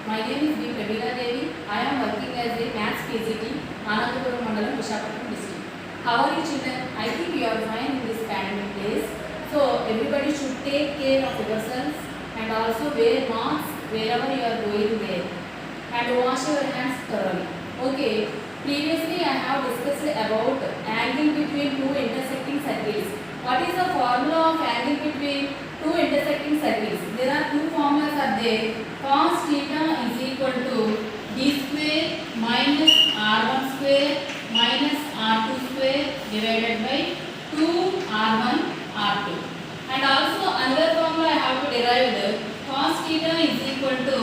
My name is B. Praveena Devi. I am working as a Maths PGT, Anandapuram Mandalam, Visakhapatnam district. How are you children? I think you are fine in this pandemic days. So everybody should take care of yourselves and also wear masks wherever you are going there and wash your hands thoroughly. Okay. Previously I have discussed about angle between two intersecting circles. What is the formula of angle between two intersecting circles? There are two formulas are there. Cos theta is equal to d square minus r1 square minus r2 square divided by 2r1 r2. And also another formula I have to derive. Cos theta is equal to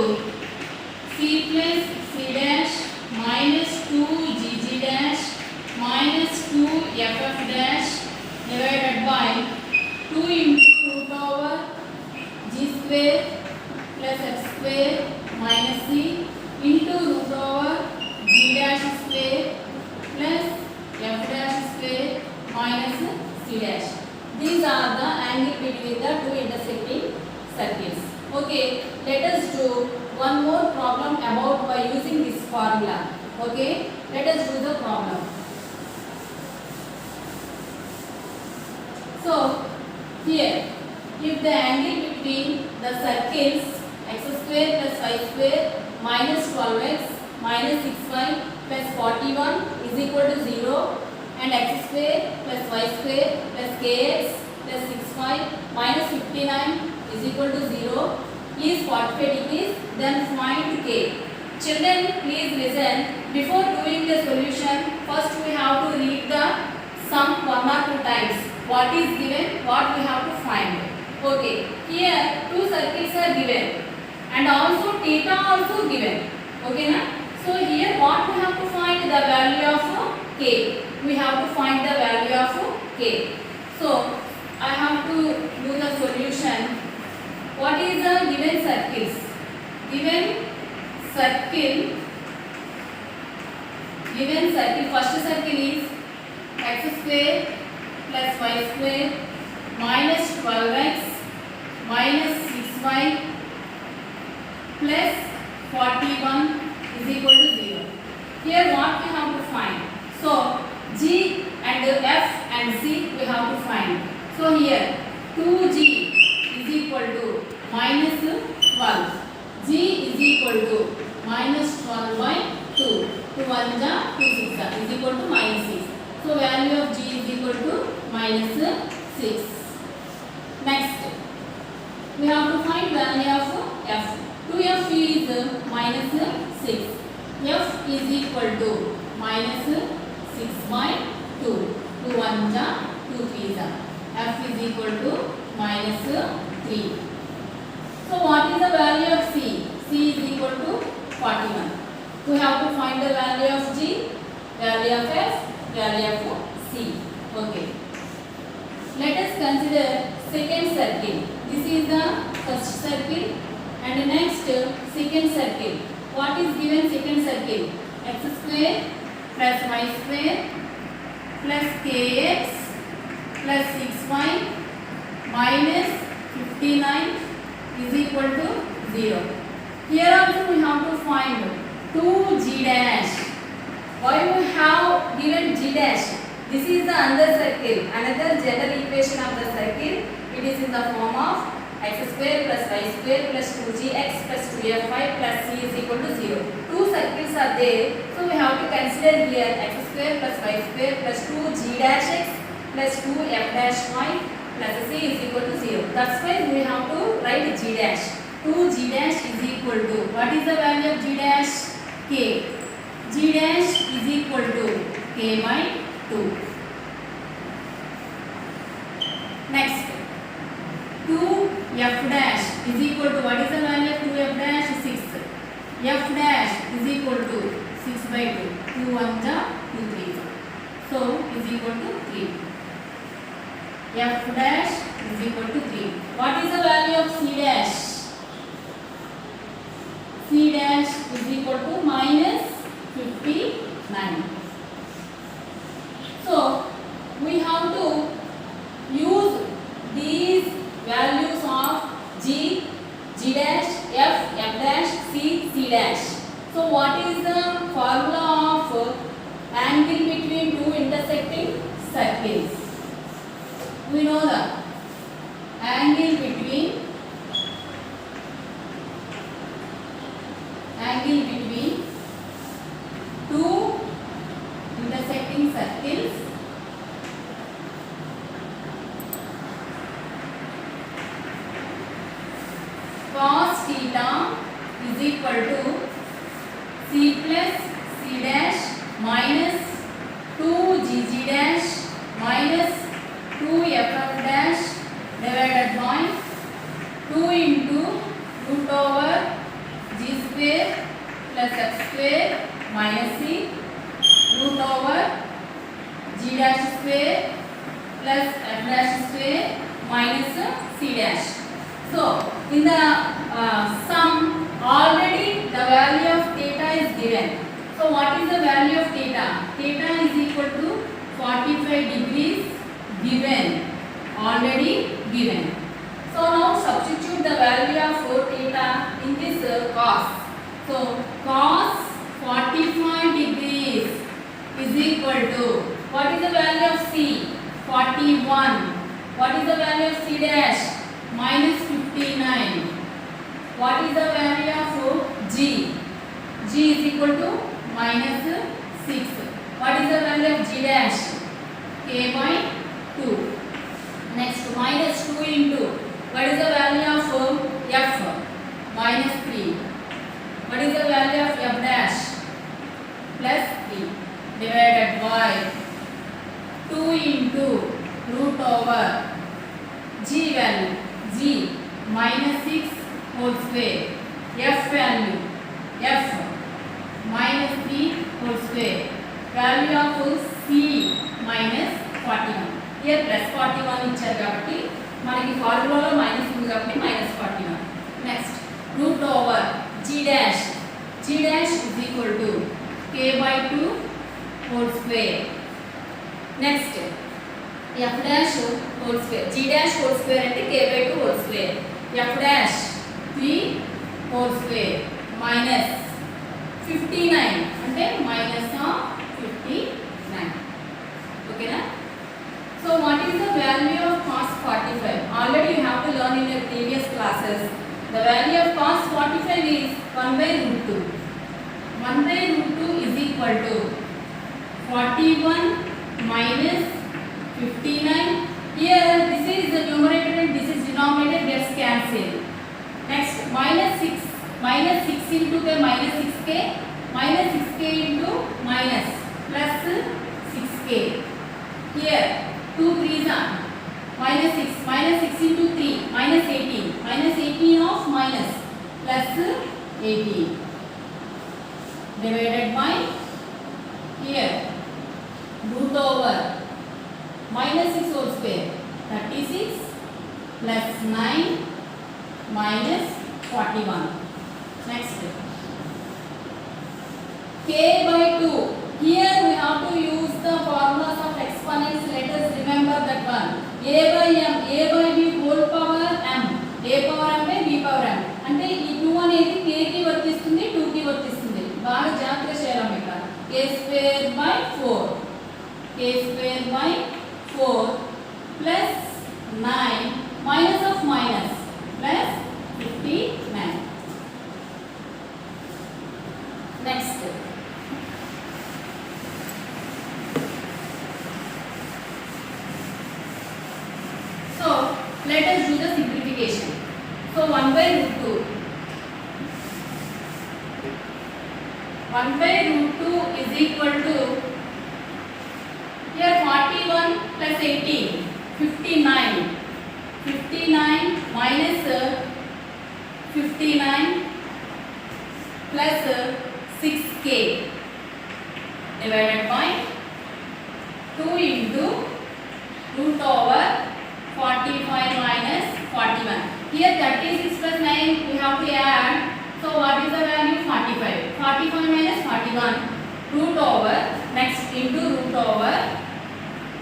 c plus c dash minus 2gg dash minus 2ff dash divided by 2 into root over g square plus f square minus c into root over g dash square plus f dash square minus c dash. These are the angle between the two intersecting circles. Okay, let us do one more problem about by using this formula. Okay, let us do the problem. So here, if the angle between the circles x square plus y square minus 12x minus 6y plus 41 is equal to 0 and x square plus y square plus kx plus 6y minus 59 is equal to 0 is 45 degrees, then find k. Children, please listen. Before doing the solution, first we have to read the sum one or two times. What is given, what we have to find. Okay, here two circles are given and also theta also given. Okay, na? So here what we have to find the value of k. We have to find the value of k. So I have to do the solution. What is the given circles? Given circle, first circle is x square plus y square minus 12x minus 6y plus 41 is equal to 0. Here what we have to find? So g and f and c we have to find. So here 2g is equal to minus 12. G is equal to minus 12 by 2. 2 1 ja 2 6 is equal to minus 6. So value of g is equal to minus 6. Next, we have to find value of f. 2f is minus 6. F is equal to minus 6 by 2. 2 1 ja 2 3 ja. F is equal to minus 3. So what is the value of c? C is equal to 41. We have to find the value of g, value of f, value of c. Okay. Let us consider second circle. This is the first circle and next second circle. What is given second circle? X square plus y square plus kx plus 6y minus 59 is equal to 0. Here also we have to find 2g dash. Why we have given g dash? This is the another circle, another general equation of the circle. It is in the form of x square plus y square plus 2gx plus 2fy plus c is equal to 0. Two circles are there, so we have to consider here x square plus y square plus 2g dash x plus 2f dash y plus c is equal to 0. That's why we have to write g dash. 2g dash is equal to, what is the value of g dash? K. G dash is equal to k by 2. Next, 2f dash is equal to, what is the value of 2f dash? 6. F dash is equal to 6 by 2. 2 1 ja 2 3 ja. So is equal to 3. F dash is equal to 3. What is the value of c dash? C dash is equal to minus 59. So we have to use these values of g, g dash, f, f dash, c, c C dash. So what is the formula of angle between two intersecting circles? We know the angle between two intersecting circles cos theta is equal to C plus C dash minus 2 GG dash minus 2FF dash divided by 2 into root over G square plus F square minus C root over G dash square plus F dash square minus C dash. So in the sum already the value of theta is given. So what is the value of theta? Theta is equal to 45 degrees given, already given. So now substitute the value of theta in this cos. So cos 45 degrees is equal to, what is the value of C? 41. What is the value of C dash? Minus 59. What is the value of G? G is equal to minus 6. What is the value of G dash? K by 2. Next, minus 2 into, what is the value of F? Minus 3. What is the value of F dash? Plus 3 divided by 2 into root over G value, G minus 6 whole square, F value, F minus 3 whole square, value of C minus 41. Here plus 41 ఇచ్చారు కాబట్టి మనకి ఫార్ములాలో minus ఉంది కాబట్టి minus 41. Next, root over G dash. G dash is equal to K by 2 whole square. Next, F dash whole square. G dash whole square అంటే K by 2 whole square. F dash 3 whole square minus 59 అంటే minus of 59. Okay na? So what is the value of cos 45? Already you have to learn in your previous classes. The value of cos 45 is 1 by root 2. 1 by root 2 is equal to 41 minus 59. Here this is the numerator and this is denominator, gets cancelled. Next, minus 6. Minus 6 into k minus 6k. Minus 6k into minus plus 6k. Here 2 3s are minus 6. Minus 6 into 3 minus 18. Minus 18 of minus plus 18 divided by here root over minus 6 whole square 36 plus 9 minus 41. Next, k by 2. Here we have to use the formulas of exponents. Let us remember that one. A by m, a by b whole power m, a power m by b power m. అంటే ఈ 2 అనేది k కి వర్తిస్తుంది, 2 కి వర్తిస్తుంది. బాగా జాగ్రత్తగా చేయాలి ఇక్కడ. k square by 4. k square by 4 plus 9 minus of minus plus 59. Next, so let us do the simplification. So 1 by root 2. 1 by root 2 is equal to, here 41 plus 18, 59. 59 minus 59 plus 6k divided by 2 into root over 45 minus 41. Here 36 plus 9 we have to add. So what is the value? 45. 45 minus 41 root over, next into root over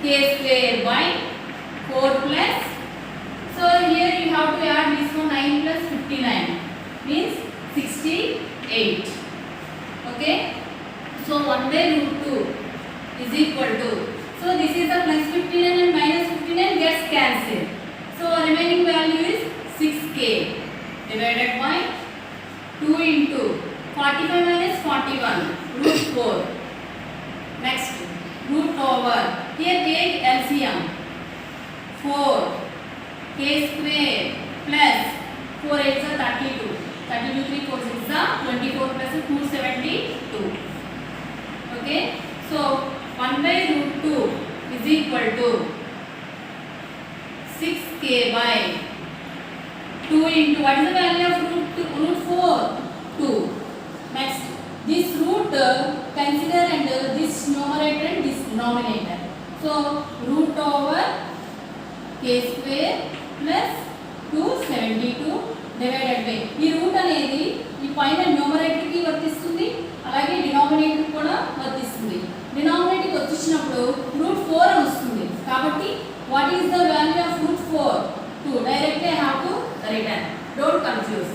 k square by 4 plus. So here you have to add this one 9 plus 59 means 68. 8. Okay, so 1 by root 2 is equal to, so this is the plus 59 and minus 59 gets cancelled, so remaining value is 6k divided by 2 into 45 minus 41 root 4. Next, root over, here take LCM, 4 k square plus 4 8 is 32, 32 3 4 6 is 24 plus 272. Okay, so 1 by root 2 is equal to 6k by 2 into, what is the value of root 4? 2. Next, this root consider and this numerator and this denominator. So root over k square plus 272 divided by, ఈ route అనేది ఈ పైన numerator కి వర్తిస్తుంది, అలాగే denominator కూడా వర్తిస్తుంది. Denominator కి వచ్చినప్పుడు రూట్ 4 అని వస్తుంది, కాబట్టి what is the value of root 4? 2. Directly I have to return, don't confuse.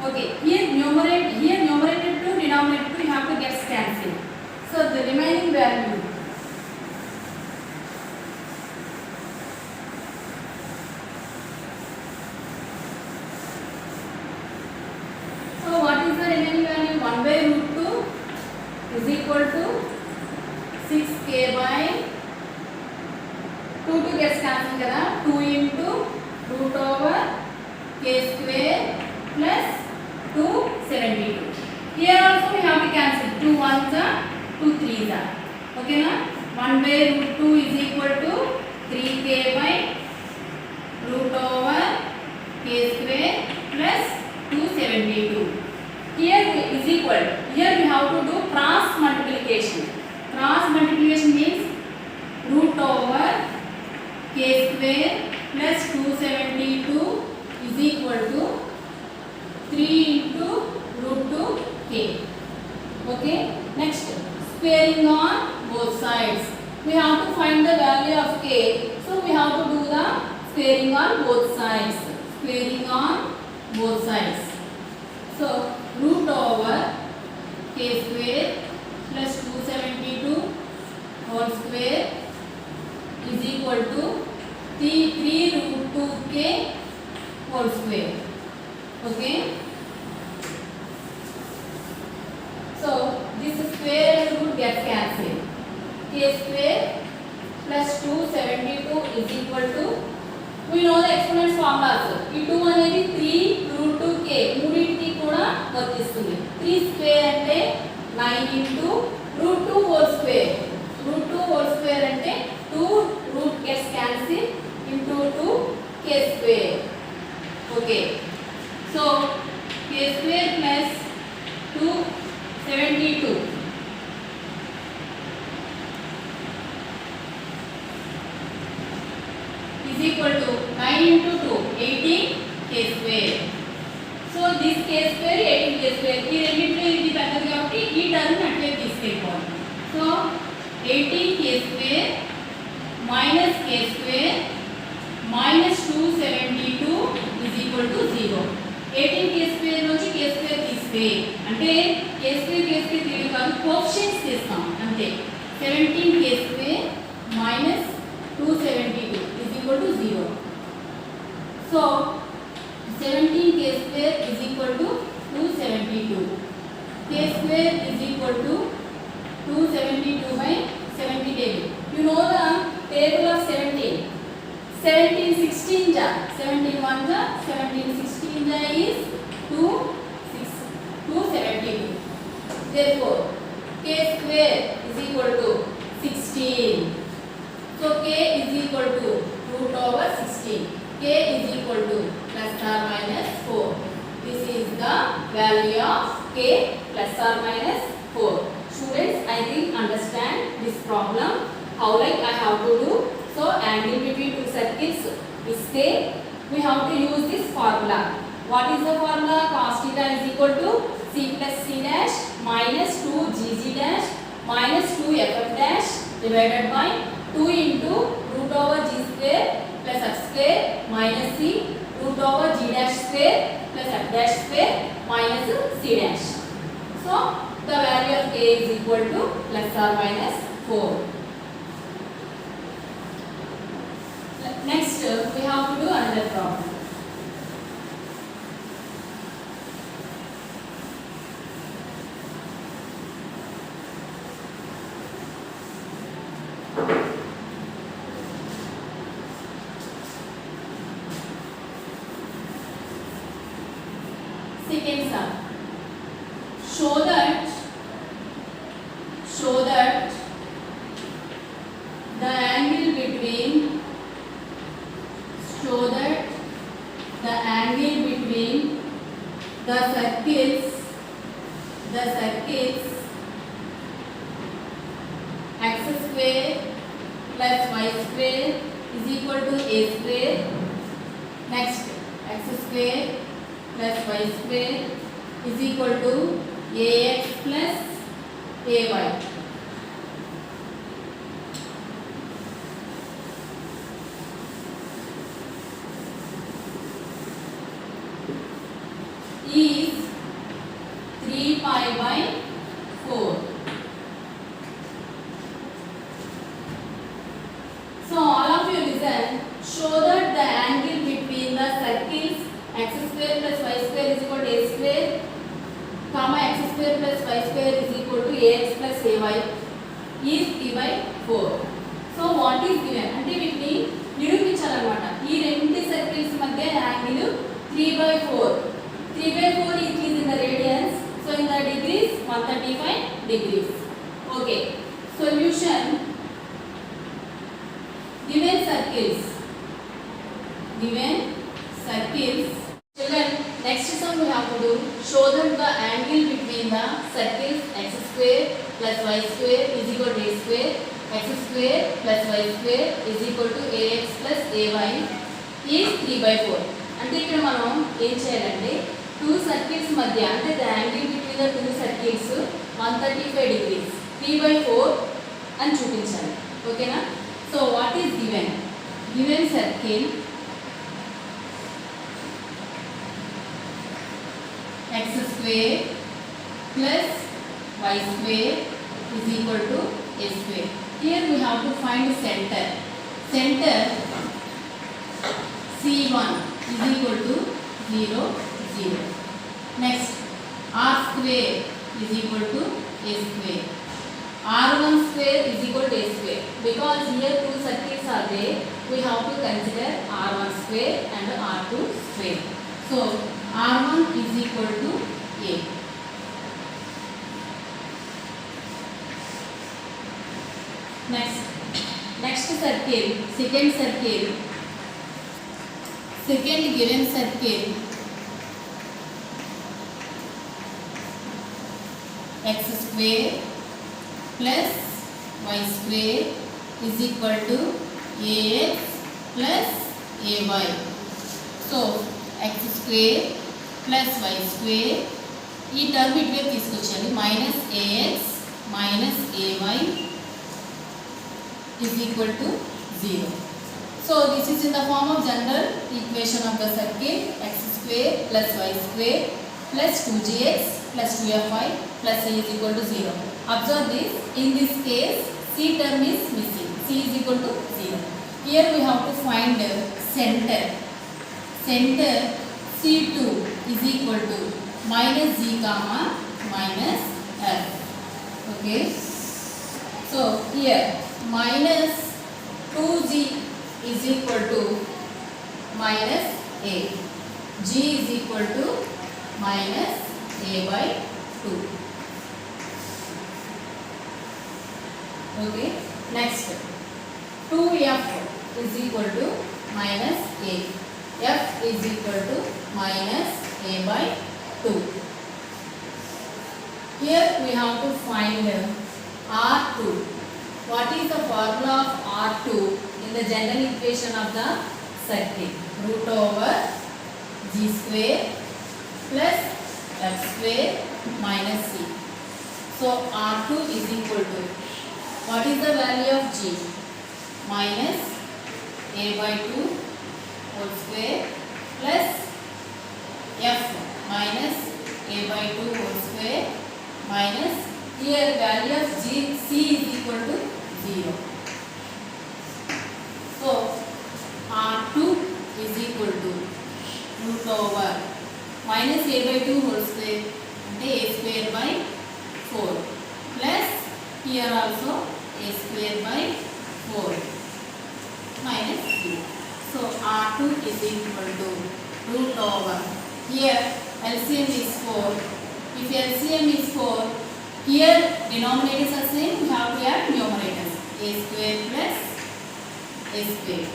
Okay, here numerator to denominator to you have to get cancelled, so the remaining value, so what is the remaining value? 1 by root 2 is equal to 6k by 2 gets cancelled kada, 2 into root over k square plus 272. Here also we have to cancel, 2 1s are 2 3s are, okay na. 1 by root 2 is equal to 3k by root over k square plus 272. Here is equal, here we have to do cross multiplication. Cross multiplication means root over k square plus 272 is equal to 3 into root 2k. Okay, next, squaring on both sides. We have to find the value of k, so we have to do the squaring on both sides. Squaring on both sides. So root over k square plus 272 whole square is equal to 3 root 2k whole square. Okay, so this square and root gets cancelled. K square plus 272 is equal to, we know the exponents formulas. ఈ 2 అనేది 3 root 2k మూడింటికి కూడా వర్తిస్తుంది. 3 square అంటే 9 into root 2 whole square. root 2 whole square అంటే 2 root gets cancelled into 2 k square. Okay, so k square plus 272 is equal to 9 into 2 18 k square. So this k square 18 k square, ఈ రెండింటిలో ఇది పెద్దది కాబట్టి ఈ term అట్లే తీసుకెళ్ళిపోవాలి. So 18 k square minus k square minus 272 is equal to 0. 18 k square నుంచి k square తీస్తే అంటే k square తీయడం కాదు, కోఎఫిషియెంట్స్ తీస్తాం అంతే. 17 k square minus 272 is equal to 0. So 17 k square is equal to 272. K square is equal to 272 by 70 table. You know the table of 17. 17 16 ja, 17 1 ja, 17 16 ja is 272. Therefore k square is equal to 16. So k is equal to root over 16. K is equal to plus or minus 4. This is the value of k plus or minus 4. Students, I think understand this problem, how like I have to do. So angle between two circles is same. We have to use this formula. What is the formula? Cos theta is equal to c plus c dash minus 2 gg dash minus 2 ff dash divided by 2 into root over g square plus f square minus c root over g dash square plus f dash square minus c dash. So the value of a is equal to plus or minus 4. Next we have to do another problem. Second sum. Show that the angle between the circles x square plus y square is equal to a square. Next, x square plus y square is equal to ax plus ay. Is 3 pi by 4. So all of you listen. Show that the angle between the circles x square plus y square is equal to a square, comma x square plus y square is equal to ax plus ay is 3 by 4. So what is given? అంటే వీటిని నిరూపించాలన్నమాట. ఈ రెండు circles మధ్య angle 3 by 4. 3 by 4 is in the radians. So in the degrees 135 degrees. Okay. Solution. Given circles. Children, next sum we have to do. Show that the angle between the circles x square plus y square is equal to a square. X square plus y square is equal to ax plus ay is 3 by 4. అంటే ఇక్కడ మనం ఏం చేయాలంటే two circles మధ్య అంటే the angle between the two circles 135 degrees 3 by 4 అని చూపించాలి. ఓకేనా? So what is given circle x square plus y square is equal to a square. Here we have to find center. Center C1 is equal to 0, 0. Next, r square is equal to a square. R1 square is equal to a square. Because here two circles are there, we have to consider R1 square and R2 square. So R1 is equal to a. Next circle, second given circle x square plus y square is equal to ax plus ay. So x square plus y square ఈ term ఇటువైపు తీసుకొచ్చాను minus ax minus ay is equal to 0. So this is in the form of general equation of the circle x square plus y square plus 2gx plus 2fy plus a is equal to 0. Observe this. In this case, c term is missing. C is equal to 0. Here we have to find center. Center C2 is equal to minus g comma minus f. Okay. So here minus 2g is equal to minus a. G is equal to minus a by 2. Okay. Next, 2f is equal to minus a. F is equal to minus a by 2. Here we have to find R2. What is the formula of R2 in the general equation of the circle? Root over g square plus f square minus c. So R2 is equal to, what is the value of g? Minus a by 2 whole square plus f minus a by 2 whole square minus here value of c is equal to 0. So r2 is equal to root over minus a by 2 whole square and a square by 4 plus here also a square by 4 minus 0. So r2 is equal to root over here LCM is 4. If LCM is 4, here denominators are same, we have to add numerators a square plus a square.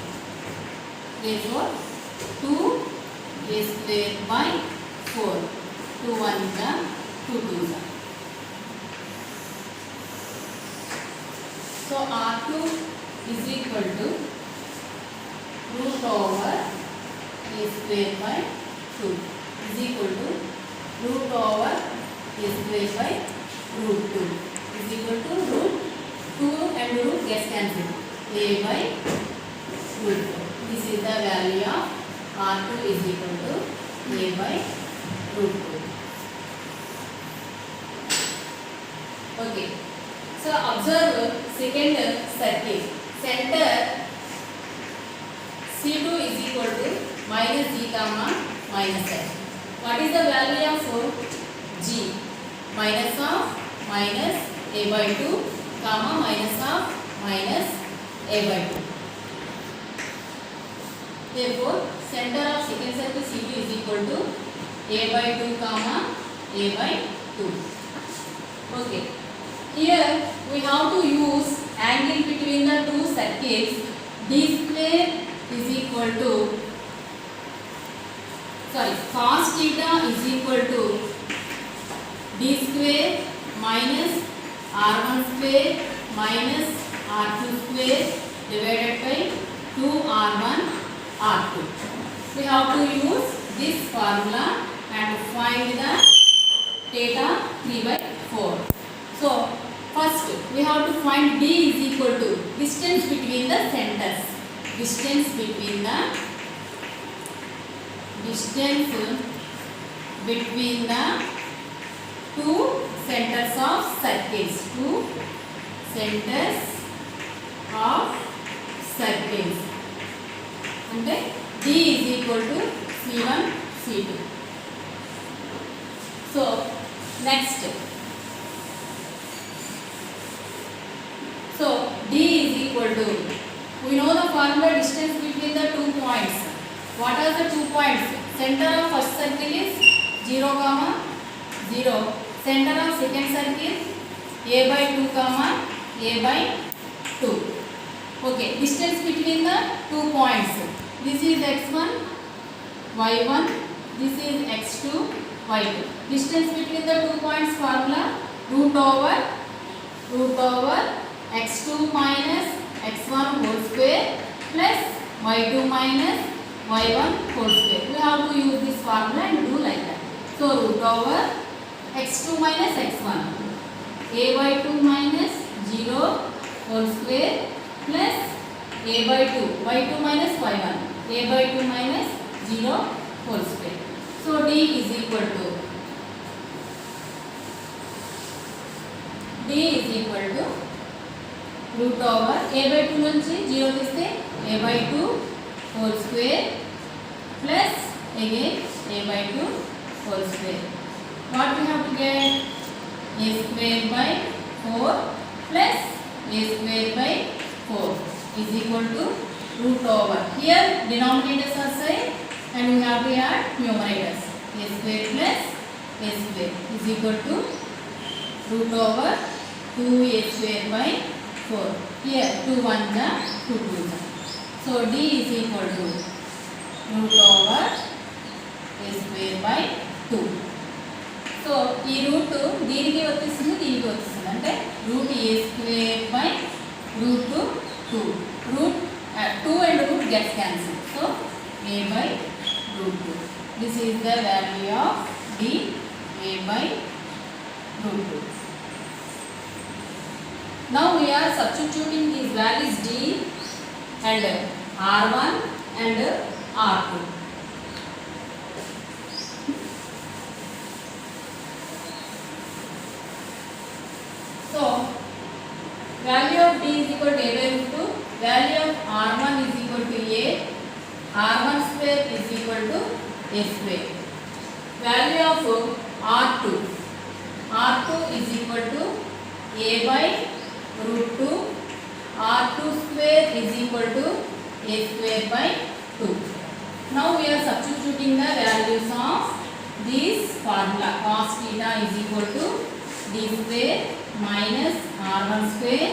Therefore 2 a square by 4. 2 1 is 2 2 is. So r2 is equal to root over a square by 2 is equal to root over a square by root 2 is equal to root 2 and root gets cancelled a by root 4. This is the value of r2 is equal to a by root 2. Okay. So observe second circle. Center C2 is equal to minus g comma minus h. What is the value of g? Minus of minus a by 2 comma minus of minus a by 2. Therefore, center of second circle C2 is equal to a by 2 comma a by 2. Okay. Here we have to use angle between the two circles. D square is equal to cos theta is equal to d square minus r1 square minus r2 square divided by 2r1 r2. We have to use this formula and find the theta 3 by 4. So first we have to find d is equal to distance between the centers. Distance between the two centers of circles. Two centers of circles. And d is equal to c1 c2. So next. So d is equal to, we know the formula distance between the 2 points. What are the 2 points? Center of first circle is 0 comma 0. Center of second circle a by 2 comma a by 2. Okay, distance between the 2 points. This is x1, y1. This is x2, y2. Distance between the 2 points formula root over x2 minus x1 whole square plus y2 minus y1 whole square. We have to use this formula and do like that. So root over x2 minus x1 a by 2 minus 0 whole square plus a by 2 y2 minus y1 a by 2 minus 0 whole square. So d is equal to root over a by 2 నుంచి 0 తీస్తే a by 2 whole square plus again a by 2 whole square. What we have to get? A square by 4 plus a square by 4 is equal to root over. Here denominators are same and we have to add numerators. A square plus a square is equal to root over 2a square by 4. Here 2 1 the 2 2 the. So d is equal to root over a square by 2. So ఈ route దీనికి వచ్చేస్తుంది అంటే route a square by root 2. Root 2 and root gets cancelled. So a by root 2. This is the value of d a by root 2. Now we are substituting these values d and r1 and r2. So value of d is equal to a by root 2. Value of r1 is equal to a. r1 square is equal to a square. Value of r2. r2 is equal to a by root 2. r2 square is equal to a square by 2. Now we are substituting the values of this formula. Cos theta is equal to d square minus r1 square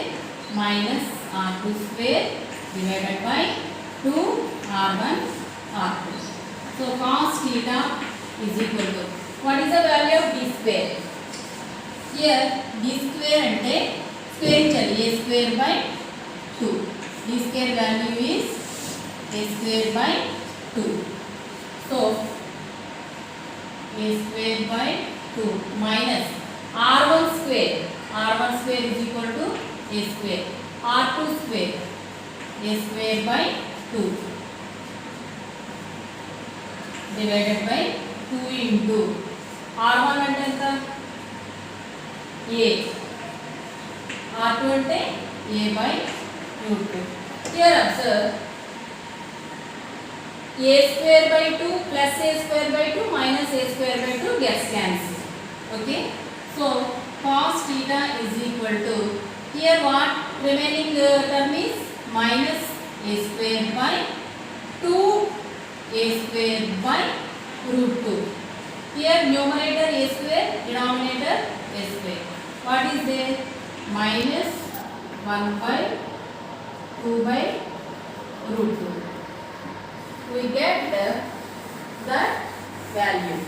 minus r2 square divided by 2 r1 r2. So cos theta is equal to, what is the value of d square? Here d square ante square chali a square by 2. D square value is a square by 2. So a square by 2 minus r1 square. r1 square is equal to a square. r2 square a square by 2 divided by 2 into r1 అంటే ఎంత a, r2 అంటే a by root 2. Here observe a square by 2 plus a square by 2 minus a square by 2 gets cancelled. Okay, so cos theta is equal to, here what remaining term is minus a square by 2 a square by root 2. Here numerator a square, denominator a square. What is there? Minus 1 by 2 by root 2. We get that value.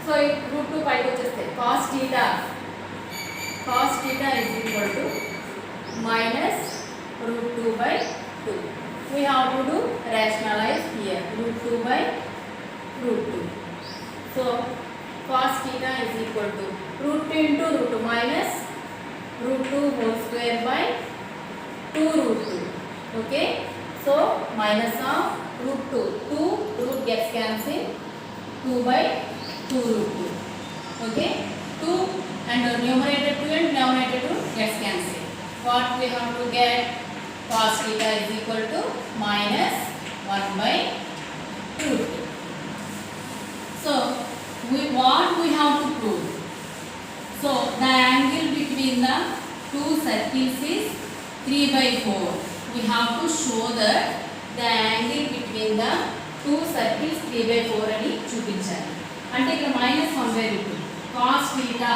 So it root 2 by cos theta is equal to minus root 2 by 2. We have to do rationalize here, root 2 by root 2. So cos theta is equal to root 2 into root 2 minus root 2 whole square by 2 root 2. Okay, so minus of root 2, 2 root gets cancelled, 2 by 2 root 2. Okay, 2 and numerator 2 and denominator 2 gets cancelled. What we have to get? Cos theta is equal to minus 1 by 2. So what we have to prove? So the angle between the two circles is 3 by 4. We have to show that the angle between the two circles 3 by 4 అని చూపించాలి. అంటే ఇక్కడ minus 1 by root 2. Cos theta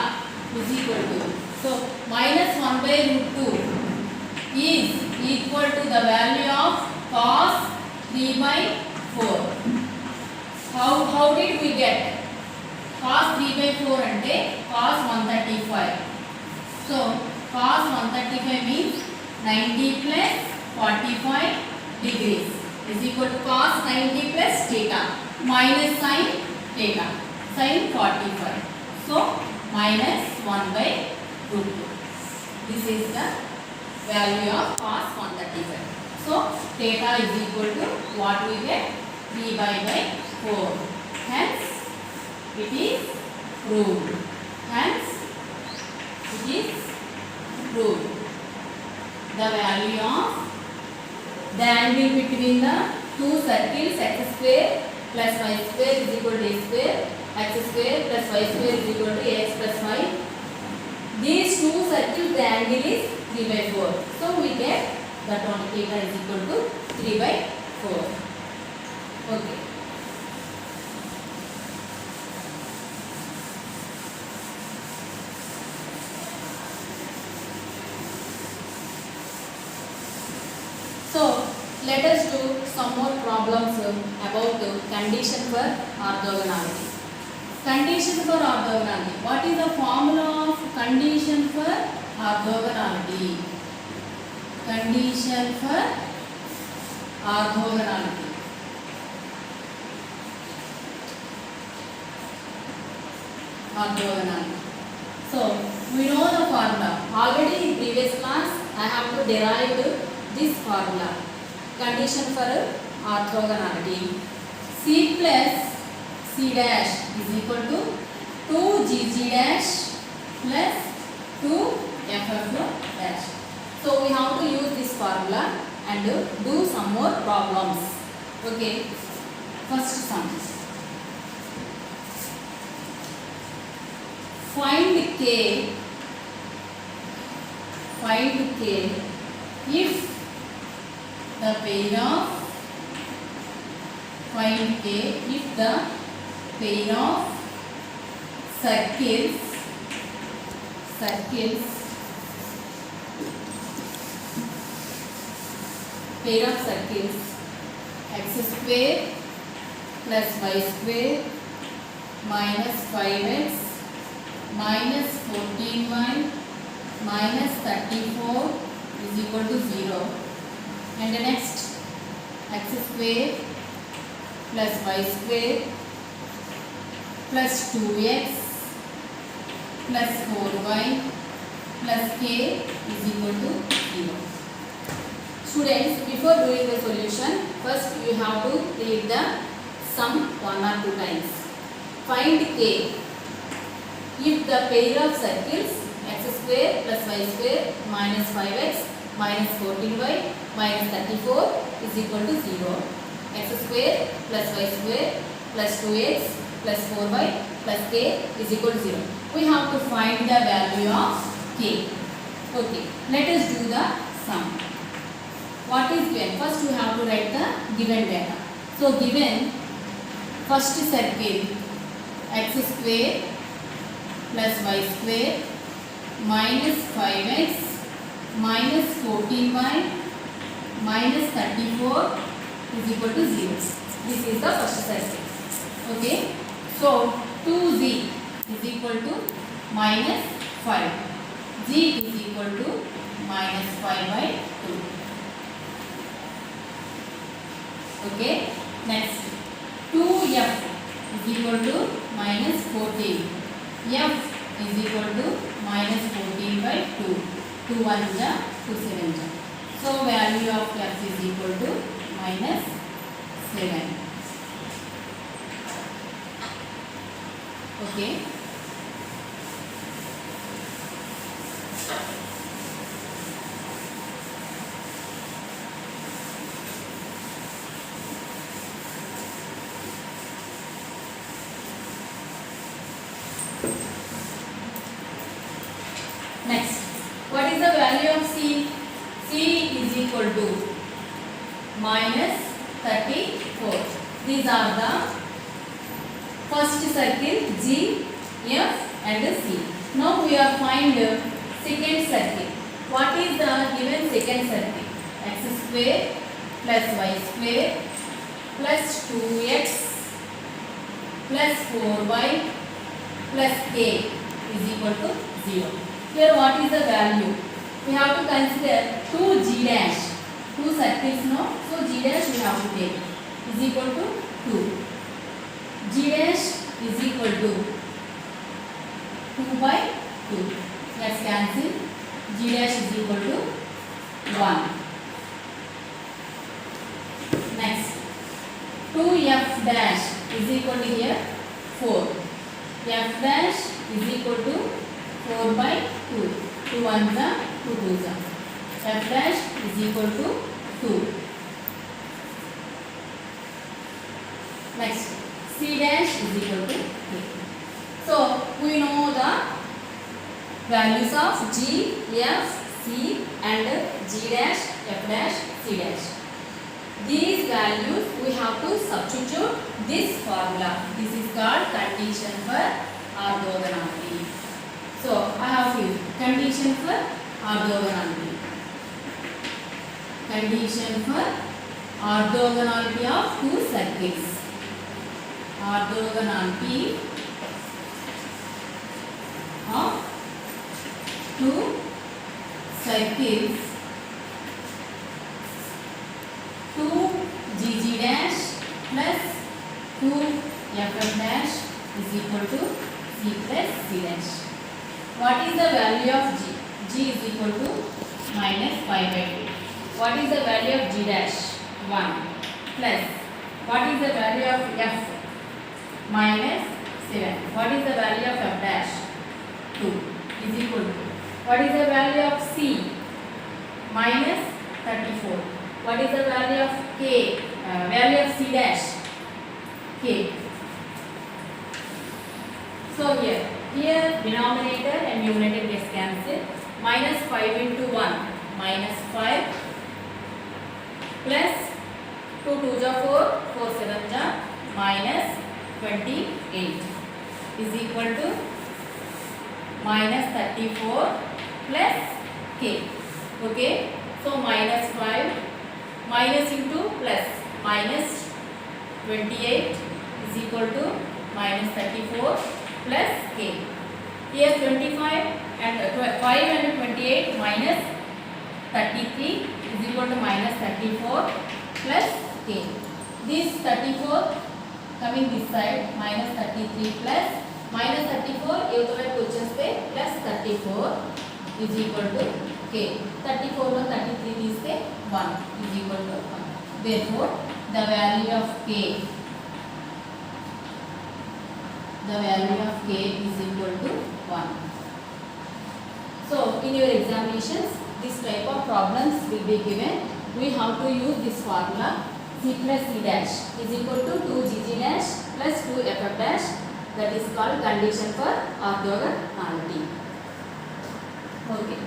is equal to, so minus 1 by root 2 is equal to the value of cos 3 by 4. How did we get? Cos 3 by 4 అంటే cos 135. So cos 135 means 90 plus 45 degrees is equal to cos 90 plus theta minus sin theta, sin 45. So minus 1 by root 2. This is the value of cos 135. So theta is equal to what we get? 3 by 4. Hence it is proved. Hence it is proved. The value of the angle between the two circles x square plus y square is equal to a square, x square plus y square is equal to ax plus y. These two circles, the angle is 3 by 4. So we get that one theta is equal to 3 by 4. Okay. So let us do some more problems about the condition for orthogonality. Condition for orthogonality. What is the formula of condition for orthogonality? Condition for orthogonality. Orthogonality. So we know the formula. Already in previous class I have to derive this formula. Condition for orthogonality. C plus C dash is equal to 2GG dash plus 2ff dash. So we have to use this formula and do some more problems. Okay, first sum. Find k if the pair of circles x square plus y square minus 5x minus 14y minus 34 is equal to 0. And the next, x square plus y square plus 2x plus 4y plus k is equal to 0. Students, before doing the solution, first you have to read the sum 1 or 2 times. Find k if the pair of circles x square plus y square minus 5x minus 14y minus 34 is equal to 0. X square plus y square plus 2x plus 4y plus k is equal to 0. We have to find the value of k. Okay, let us do the sum. What is given? First we have to write the given data. So given first circle x square plus y square minus 5x minus 14y minus 34 is equal to 0. This is the first circle. Okay. So 2z is equal to minus 5. Z is equal to minus 5 by 2. Okay. Next 2f is equal to minus 14. F is equal to minus 14 by 2. 2 1 ja, 2 7 ja. So value of f is equal to minus 7. Okay. Next, what is the value of C? C is equal to minus 34. These are the first circle G, F and C. Now we are find second circle. What is the given second circle? X square plus y square plus 2x plus 4y plus k is equal to 0. Here what is the value? We have to consider 2g dash. 2 circles no. So g dash we have to take is equal to 2. G dash is equal to 2 by 2. Let's cancel. G dash is equal to 1. Next 2f dash is equal to here 4. F dash is equal to 4 by 2. 2 1 ja, 2 2 ja. F dash is equal to 2. Next, C dash is equal to 3. So, we know the values of G, F, C and G dash, F dash, C dash. These values we have to substitute this formula. This is called condition for orthogonality. So, I have used condition for orthogonality. Condition for orthogonality of two circles. Orthogonality of two circles. 2gg dash plus 2ff dash is equal to c plus c dash. What is the value of g? G is equal to minus 5 by 2. What is the value of g dash? 1 plus what is the value of f? Minus 7. What is the value of f dash? 2. is equal to, what is the value of C? Minus 34. What is the value of K? Value of C dash? K. So here denominator and numerator gets cancelled. Minus 5 into 1, minus 5, plus 2 2s are 4, 4 7s are minus 28 is equal to minus 34 plus K. Okay, so minus 5 minus into plus minus 28 is equal to minus 34 plus K. Here 25 and 5 and 28 minus 33 is equal to minus 34 plus K. This 34 coming this side, minus 33 plus minus 34 plus 34 is equal to K. 34 or 33 is 1 is equal to 1. Therefore, the value of K is equal to 1. So, in your examinations, this type of problems will be given. We have to use this formula. C plus C dash is equal to 2GG dash plus 2FF dash. That is called condition for orthogonality. Okay.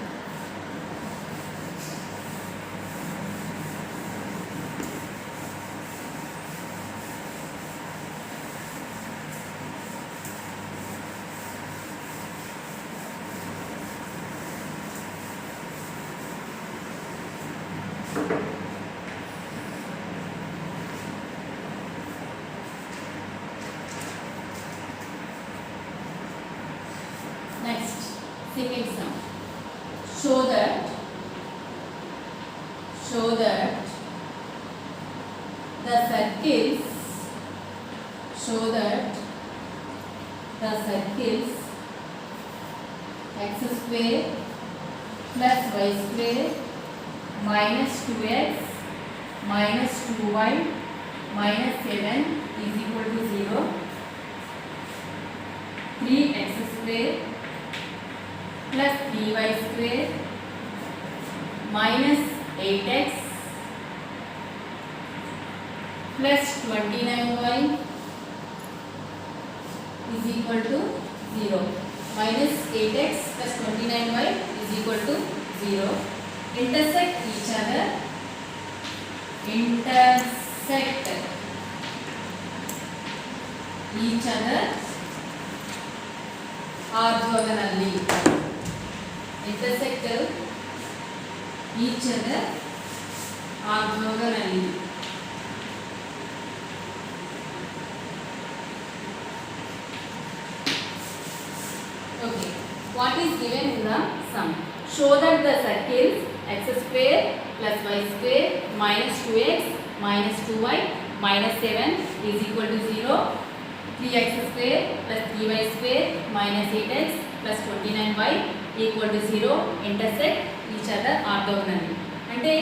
Next, second sum. Show that the circles x square plus y square minus 2x minus 2y minus 7 is equal to 0. 3x square plus 3y square minus 8x plus 29y is equal to 0. Minus 8x plus 29y is equal to 0. Intersect each other. Orthogonally. Intersect each other orthogonally. Okay. What is given in the sum? Show that the circles x square plus y square minus 2x minus 2y minus 7 is equal to 0. 3x square plus 3y square minus 8x plus 29y equal to 0 intersect each other orthogonally. అంటే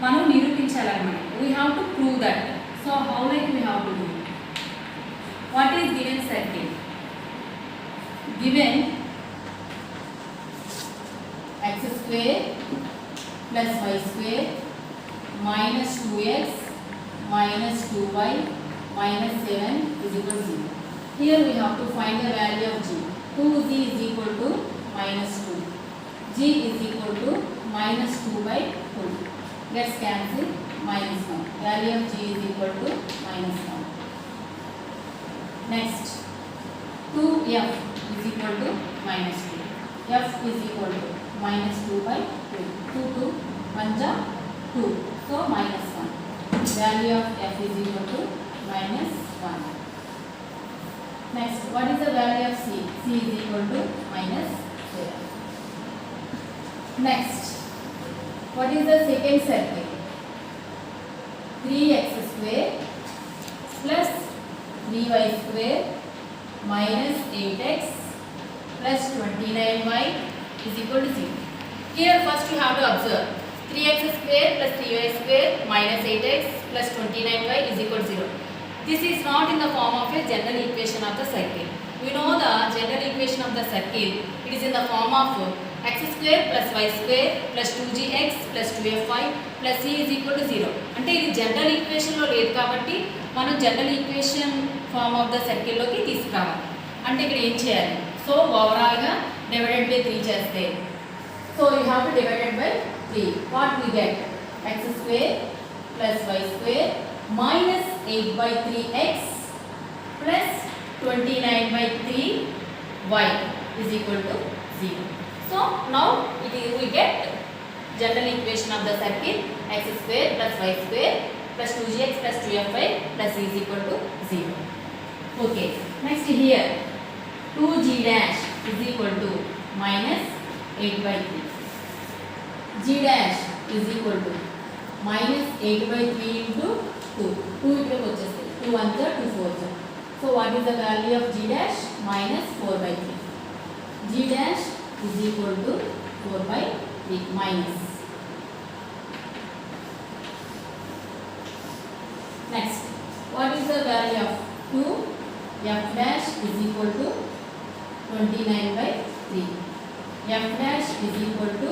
మనం నిరూపించాలన్నమాట. We have to prove that. So how like we have to do? What is given circle? Given x square plus y square minus 2x minus 2y minus 7 is equal to 0. Here we have to find the value of g. 2g is equal to minus 2. G is equal to minus 2 by 2. Let's cancel minus 1. Value of g is equal to minus 1. Next, 2f is equal to minus 2. F is equal to minus 2 by 2. 2 to 1 ja 2. So minus 1. Value of f is equal to minus 1. Next, what is the value of c? C is equal to minus 0. Next, what is the second circle? 3x square plus 3y square minus 8x plus 29y is equal to 0. Here first you have to observe 3x square plus 3y square minus 8x plus 29y is equal to 0. This is not in the form of a general equation of the circle. We know the general equation of the circle, it is in the form of x square plus y square plus 2gx plus 2fy plus c is equal to 0. అంటే ఇది general ఈక్వేషన్లో లేదు కాబట్టి మనం general equation form of the సర్కిల్లోకి తీసుకురావాలి. అంటే ఇక్కడ ఏం చేయాలి? సో ఓవరాల్గా డివైడెడ్ బై 3 చేస్తే, so you have to divided by 3. What we get? x square plus y square minus 8 by 3x plus 29 by 3y is equal to 0. So now we get general equation of the circle x square plus y square plus 2gx plus 2fy plus c is equal to 0. Okay, next here 2g dash is equal to minus 8 by 3. G dash is equal to minus 8 by 3 into 2. 2 ఇక్కడ వచ్చేస్తుంది. 2 1 2 4. So what is the value of g dash? Minus 4 by 3. G dash is equal to 4 by 3 minus. Next, what is the value of 2? F dash is equal to 29 by 3. F dash is equal to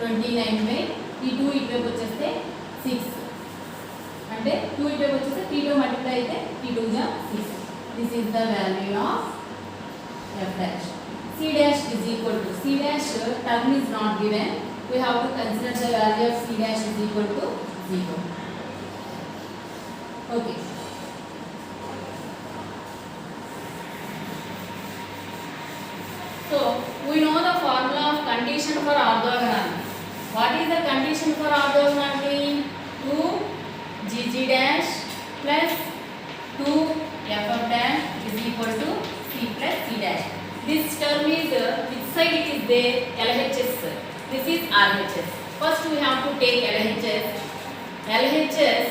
29 by 3. 2 ఇటువైపు వచ్చేస్తే 6. అంటే 2 ఇటువైపు వచ్చేస్తే 3 తో multiply అయితే 3 2 जा 6. This is the value of f dash. C dash is equal to, C dash term is not given. We have to consider the value of C dash is equal to 0. Okay. So we know the formula of condition for orthogonality. What is the condition for orthogonality? 2 gg dash plus 2 ff dash is equal to c plus c dash. This term is which side it is there? LHS. This is RHS. First we have to take LHS. LHS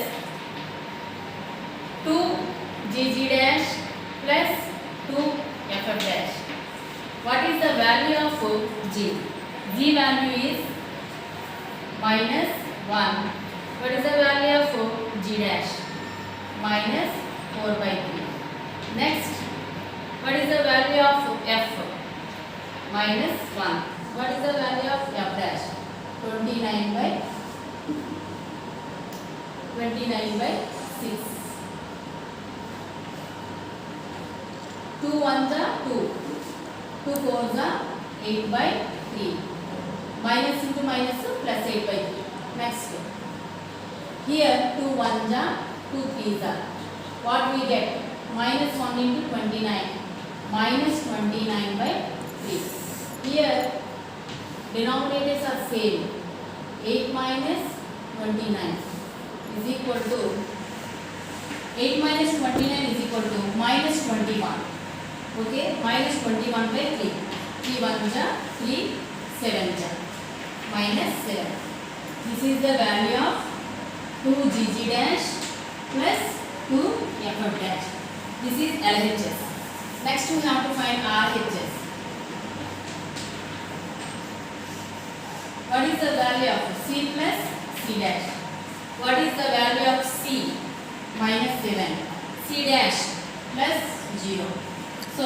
2 gg dash plus 2 ff dash. What is the value of g? G value is minus 1. What is the value of g dash? Minus 4 by 3. Next, what is the value of f? Minus 1. What is the value of f dash? 29 by 6. 2 1 जा 2. 2 4 जा 8 by 3. Minus into minus plus 8 by 3. Next, here 2 1 जा 2 3 जा. What we get? Minus 1 into 29. Minus 29 by 3. Here denominators are same. 8 minus 29 is equal to 8 minus 29 is equal to minus 21. Okay, minus 21 by 3. 3 1 ja 3 7 ja minus 7. This is the value of 2 gg dash plus 2 ff dash. This is LHS. Next we have to find RHS. What is the value of c plus c dash? What is the value of c? Minus 7. C dash plus 0. So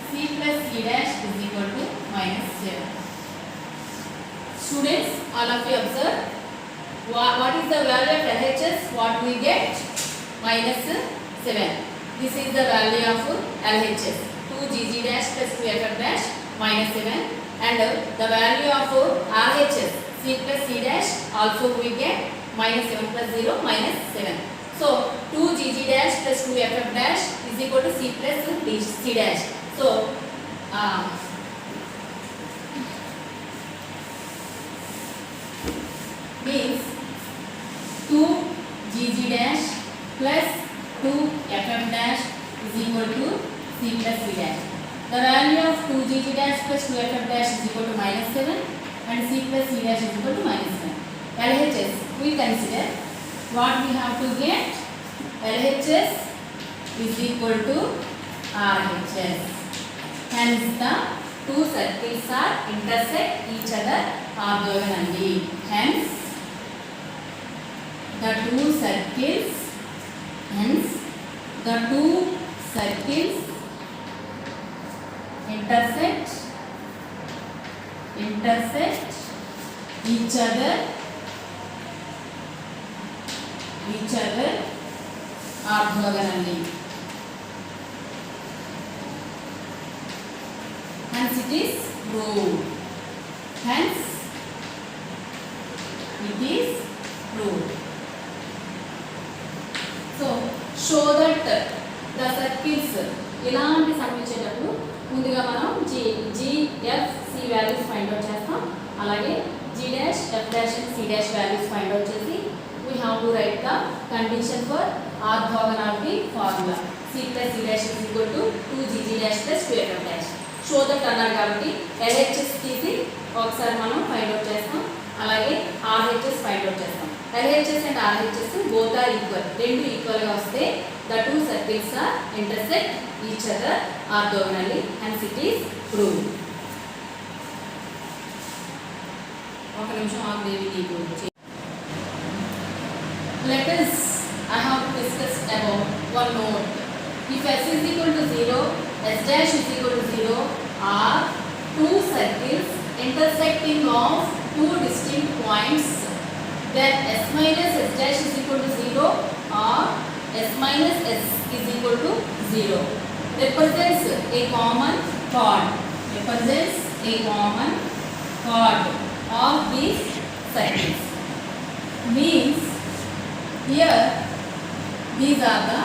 c plus c dash is equal to minus 7. Students, all of you observe. What is the value of LHS? What we get? Minus 7. This is the value of LHS. 2 gg dash plus 2 ff dash minus 7. And the value of RHS, c plus c dash, also we get minus 7 plus 0 minus 7. So 2 gg dash plus 2 ff dash is equal to c plus c dash. So means 2 gg dash plus 2 ff dash is equal to c plus c dash. The value of 2 gg dash plus 2 ff dash is equal to minus 7 and c plus c dash is equal to minus 7. LHS we consider. What we have to get? LHS is equal to RHS. Hence the two circles are intersect each other orthogonally. Hence the two circles intersect each other orthogonally. Hence it is proved. So show that the circles ఇలాంటి some ఇచ్చేటప్పుడు ముందుగా మనం G F C values find out చేస్తాం. అలాగే G dash F dash and C dash values find out చేసి we have to write the condition for orthogonality formula. C plus C dash is equal to 2GG dash plus 2FF dash. Show that అన్నారు కాబట్టి LHS తీసి ఒకసారి మనం find out చేస్తాం. అలాగే RHS find out చేస్తాం. LHS and RHS both are equal. రెండు equal గా వస్తే the two circles are intersect each other orthogonally and it is proved. ఒక నిమిషం ఆగేవి నీకు. Let us I have discussed about one note. If S is equal to 0, S dash is equal to 0 are two circles intersecting of two distinct points, then S minus S dash is equal to 0 or S minus S is equal to 0 represents a common chord. Of these circles. Means here these are the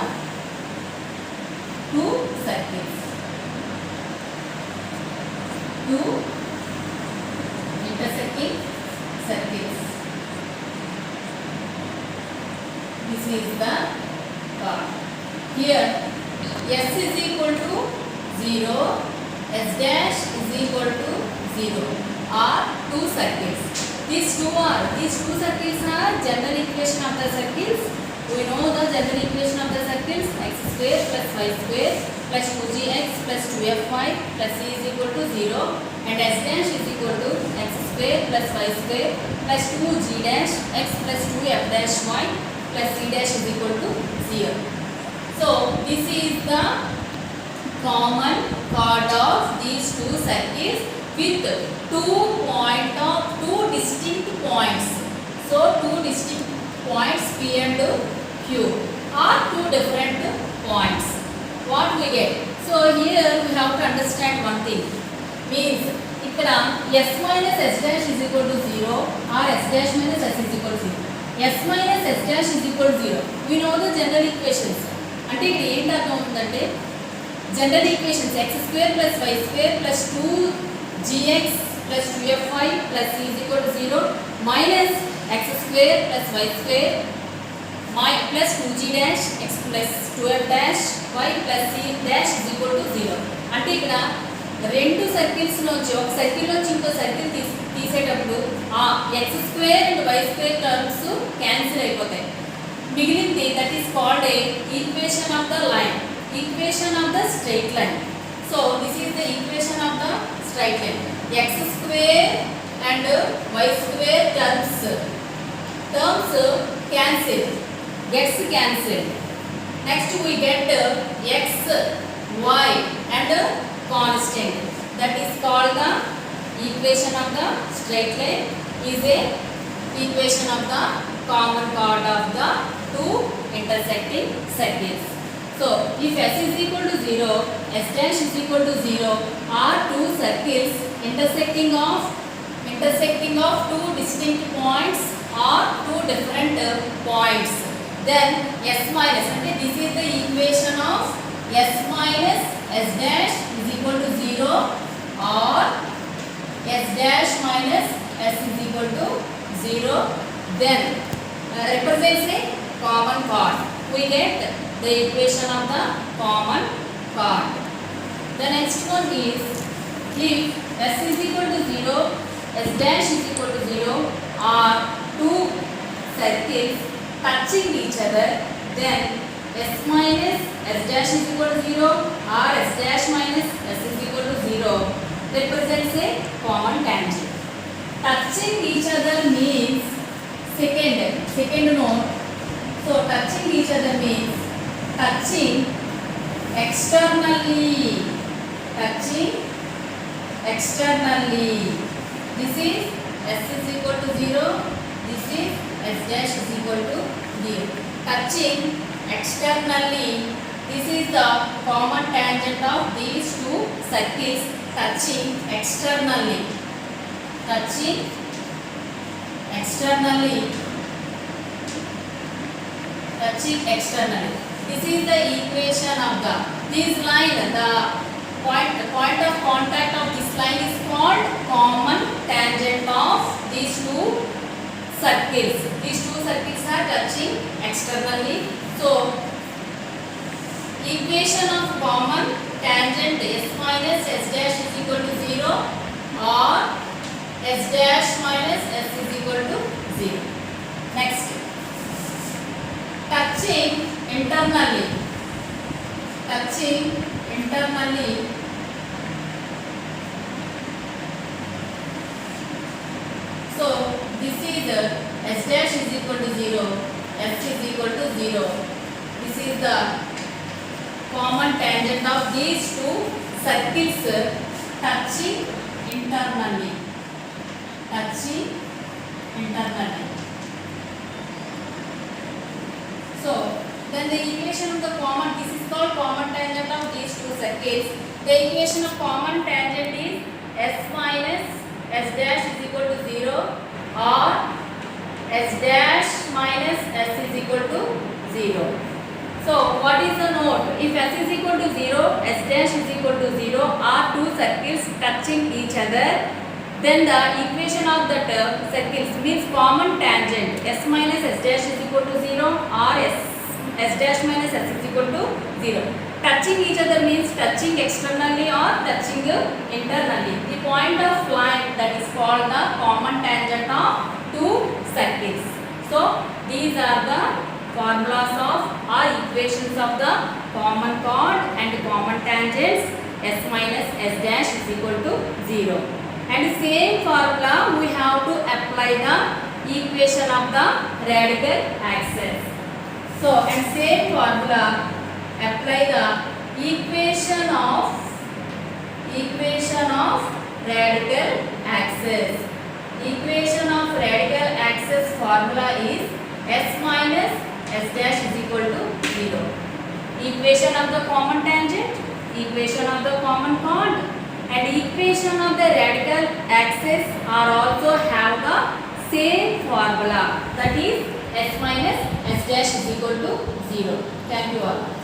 two circles. Two intersecting circles. This is the chord. Here S is equal to 0, S dash is equal to 0 are two circles. These two circles are general equation of the circles. We know the general equation of the circles: x square plus y square plus 2gx plus 2fy plus c is equal to 0 and s dash is equal to x square plus y square plus 2g dash x plus 2f dash y plus c dash is equal to 0. So this is the common chord of these two circles with two distinct points. So two distinct points P and Q are two different points. What we get? So here we have to understand one thing. Means ikkada S minus S dash is equal to 0 or S dash minus S is equal to 0. S minus S dash is equal to 0. We know the general equations. అంటే ఇక్కడ ఏంటి అర్థం అవుతుందంటే general equations x square plus y square plus 2gx plus 2fy plus c is equal to 0 minus x square plus y square plus 2g dash x plus 2f dash y plus c dash is equal to 0. అంటే ఇక్కడ రెండు circles నుంచి ఒక circle నుంచి ఇంకో circle తీసేటప్పుడు ఆ x square and y square terms cancel అయిపోతాయి. మిగిలింది that is called a equation of the line, equation of the straight line. So this is the equation of the straight line. x square and y square terms cancel, gets cancelled. Next we get x, y and constant. That is called the equation of the straight line is a equation of the common chord of the two intersecting circles. So if S is equal to 0, S dash is equal to 0 are two circles intersecting of two distinct points or two different points. Then S minus, and this is the equation of S minus S dash is equal to 0 or S dash minus S is equal to 0. Then represents a common chord. We get the equation of the common chord. The next one is if S is equal to 0, S dash is equal to 0 are two circles touching each other, then S minus S dash is equal to 0 or S dash minus S is equal to 0 represents a common tangent. Touching each other means second note. So touching each other means touching externally externally. This is s is equal to 0. This is s dash is equal to 0. Touching externally. This is the common tangent of these two circles touching externally. Touching externally. Touching externally. This is the equation of this line. The point of contact of this line is called common tangent of these two circles. These two circles are touching externally. So, equation of common tangent s minus s dash is equal to 0 or s dash minus s is equal to 0. Next, touching internally. Touching internally. So, this is s dash is equal to 0, s is equal to 0. This is the common tangent of these two circles touching internally. Touching internally. So, then the equation of the common, this is called common tangent of these two circles. The equation of common tangent is s minus s dash is equal to 0 or s dash minus s is equal to 0. So, what is the note? If s is equal to 0, s dash is equal to 0 are two circles touching each other, then the equation of that circles means common tangent s minus s dash is equal to 0 or s dash minus s is equal to 0. Touching each other means touching externally or touching internally. The point of line that is called the common tangent of two circles. So, these are the formulas of or equations of the common chord and common tangents. S minus s dash is equal to 0. And same formula we have to apply the equation of the radical axis. So, and same formula apply the equation of radical axis. Equation of radical axis formula is s minus s dash is equal to 0. Equation of the common tangent, equation of the common chord and equation of the radical axis are also have the same formula, that is s minus s dash is equal to 0. Thank you all.